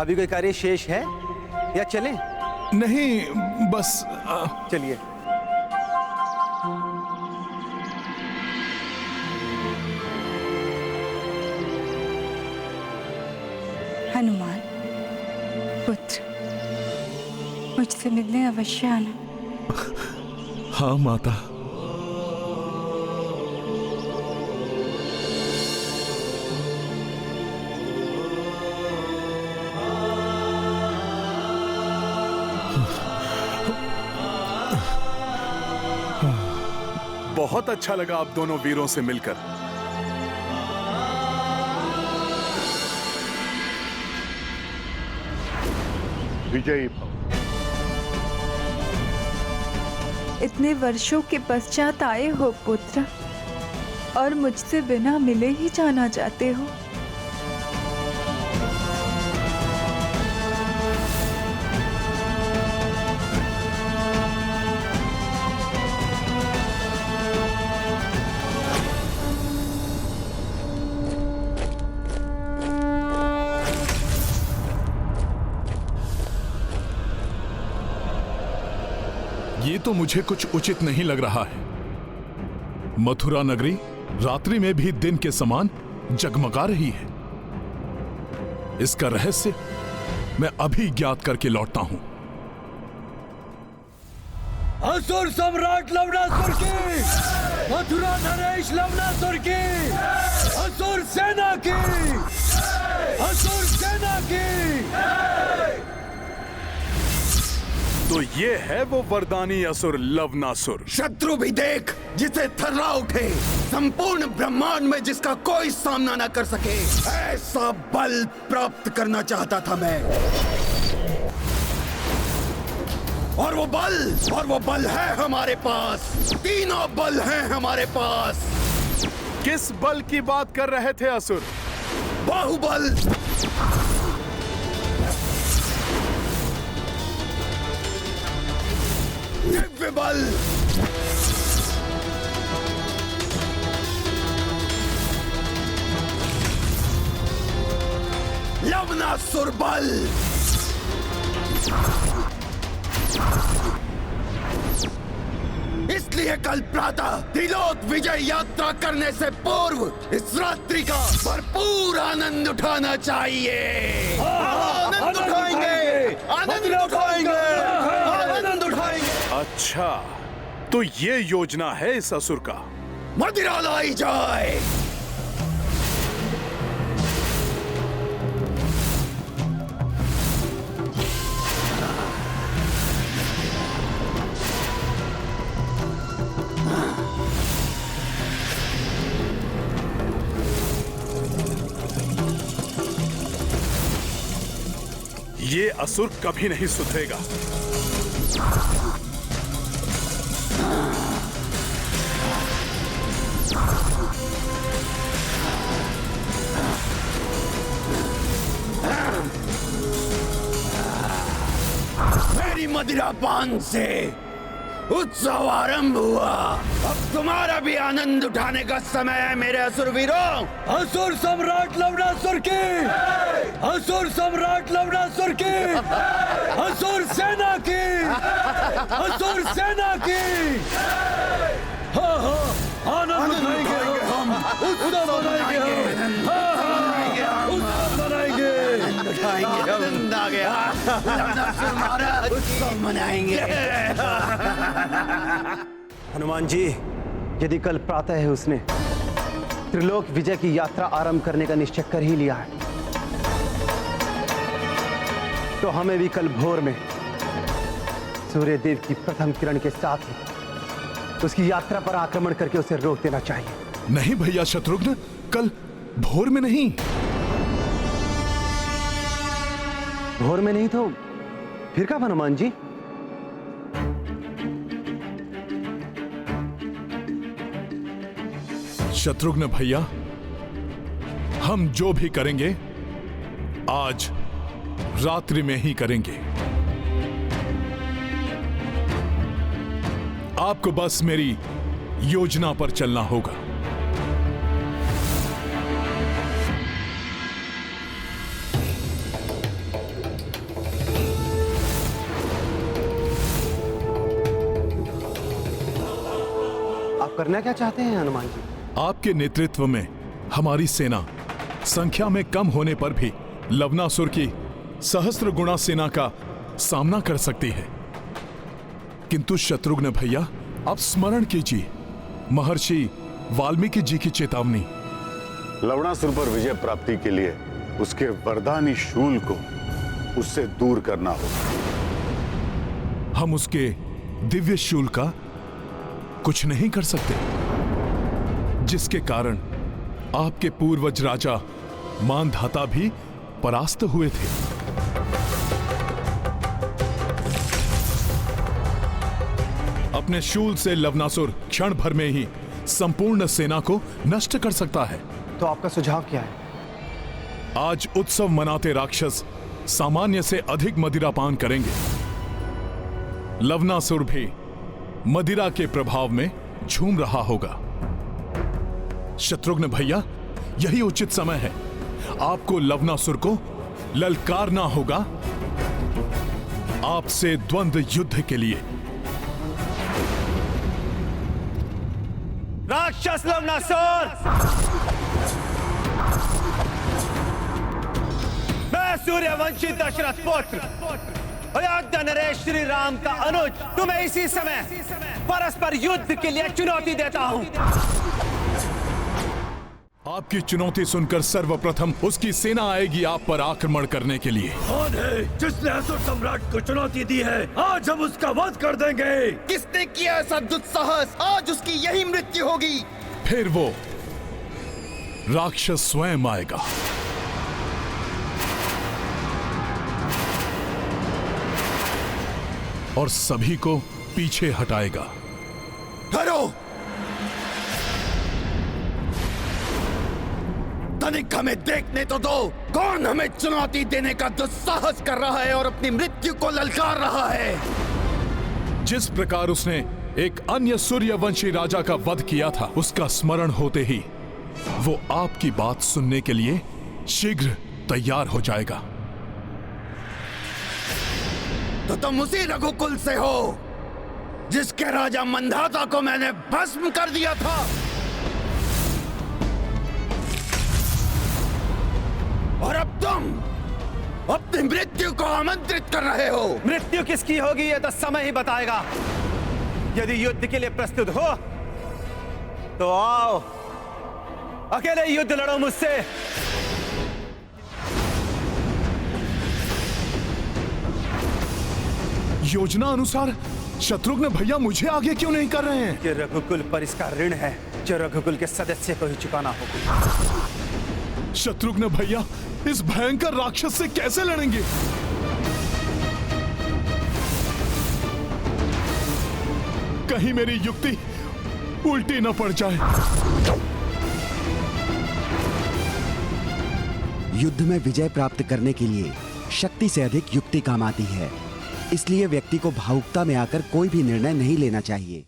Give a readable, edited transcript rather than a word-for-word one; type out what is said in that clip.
अभी कोई कार्य शेष है या चलें? नहीं, बस चलिए। हनुमान पुत्र, मुझसे मिलने अवश्य आना। हाँ माता। बहुत अच्छा लगा आप दोनों वीरों से मिलकर। विजयी भव। इतने वर्षों के पश्चात आए हो पुत्र, और मुझसे बिना मिले ही जाना चाहते हो। ये तो मुझे कुछ उचित नहीं लग रहा है। मथुरा नगरी रात्रि में भी दिन के समान जगमगा रही है। इसका रहस्य मैं अभी ज्ञात करके लौटता हूं। असुर सम्राट लवणासुर की, मथुरा नरेश लवणासुर की, असुर सेना की, असुर सेना की। तो ये है वो वरदानी असुर लवणासुर। शत्रु भी देख, जिसे थर्रा उठे, संपूर्ण ब्रह्मांड में जिसका कोई सामना न कर सके, ऐसा बल प्राप्त करना चाहता था मैं। और वो बल है हमारे पास। तीनों बल हैं हमारे पास। किस बल की बात कर रहे थे असुर? बाहुबल, दिव्य बल, लवणासुर बल। इसलिए कल प्रातः त्रिलोक विजय यात्रा करने से पूर्व इस रात्रि का भरपूर आनंद उठाना चाहिए। आनंद उठाएंगे, आनंद उठाएंगे, आनंद उठाएंगे। अच्छा, तो ये योजना है इस असुर का। मदिरा लाई जाए। ये असुर कभी नहीं सुधरेगा। मेरी मदिरा पान से उत्सव आरंभ हुआ। अब तुम्हारा भी आनंद उठाने का समय है मेरे असुरवीरों। असुर सम्राट लवणासुर की, असुर सम्राट लवणासुर की, असुर सेना की, असुर सेना की। हाँ हाँ, आनंद उठाएंगे हम, उत्सव मनाएंगे हम। हाँ हाँ, उत्सव मनाएंगे। आनंद आ गया। लवणासुर महाराज, उत्सव मनाएंगे। हनुमान जी, यदि कल प्रातः है उसने त्रिलोक विजय की यात्रा आरंभ करने का निश्चय कर ही लिया है, तो हमें भी कल भोर में सूर्य देव की प्रथम किरण के साथ ही उसकी यात्रा पर आक्रमण करके उसे रोक देना चाहिए। नहीं भैया शत्रुघ्न, कल भोर में नहीं। भोर में नहीं तो फिर कब हनुमान जी? शत्रुघ्न भैया, हम जो भी करेंगे आज रात्रि में ही करेंगे। आपको बस मेरी योजना पर चलना होगा। आप करना क्या चाहते हैं हनुमान जी? आपके नेतृत्व में हमारी सेना संख्या में कम होने पर भी लवनासुर की सहस्त्र गुणा सेना का सामना कर सकती है। किंतु शत्रुघ्न भैया, आप स्मरण कीजिए महर्षि वाल्मीकि जी की चेतावनी। लवणासुर पर विजय प्राप्ति के लिए उसके वरदानी शूल को उससे दूर करना होगा। हम उसके दिव्य शूल का कुछ नहीं कर सकते, जिसके कारण आपके पूर्वज राजा मानधाता भी परास्त हुए थे। अपने शूल से लवनासुर क्षण भर में ही संपूर्ण सेना को नष्ट कर सकता है। तो आपका सुझाव क्या है? आज उत्सव मनाते राक्षस सामान्य से अधिक मदिरापान करेंगे। लवनासुर भी मदिरा के प्रभाव में झूम रहा होगा। शत्रुघ्न भैया, यही उचित समय है। आपको लवनासुर को ललकारना होगा आपसे द्वंद्व युद्ध के लिए। राक्षस लवनासुर, मैं सूर्यवंशी दशरथ पुत्र अयोध्या नरेश श्री राम का अनुज तुम्हें इसी समय परस्पर युद्ध के लिए चुनौती देता हूं। आपकी चुनौती सुनकर सर्वप्रथम उसकी सेना आएगी आप पर आक्रमण करने के लिए। कौन है जिसने असुर सम्राट को चुनौती दी है? आज हम उसका वध कर देंगे। किसने किया ऐसा दुस्साहस? आज उसकी यही मृत्यु होगी। फिर वो राक्षस स्वयं आएगा। और सभी को पीछे हटाएगा। ठहरो, तनिक हमें देखने तो दो। कौन हमें चुनौती देने का दुस्साहस कर रहा है और अपनी मृत्यु को ललकार रहा है? जिस प्रकार उसने एक अन्य सूर्यवंशी राजा का वध किया था, उसका स्मरण होते ही वो आपकी बात सुनने के लिए शीघ्र तैयार हो जाएगा। तो तुम उसी रघुकुल से हो जिसके राजा मंधाता को मैंने भस्म कर दिया था। और अब तुम अपनी मृत्यु को आमंत्रित कर रहे हो। मृत्यु किसकी होगी ये तो समय ही बताएगा। यदि युद्ध के लिए प्रस्तुत हो तो आओ, अकेले युद्ध लड़ो मुझसे। योजना अनुसार शत्रुघ्न भैया मुझे आगे क्यों नहीं कर रहे हैं? ये रघुकुल पर इसका ऋण है जो रघुकुल के सदस्य को ही चुकाना होगा। शत्रुघ्न भैया इस भयंकर राक्षस से कैसे लड़ेंगे? कहीं मेरी युक्ति उल्टी न पड़ जाए। युद्ध में विजय प्राप्त करने के लिए शक्ति से अधिक युक्ति काम आती है। इसलिए व्यक्ति को भावुकता में आकर कोई भी निर्णय नहीं लेना चाहिए।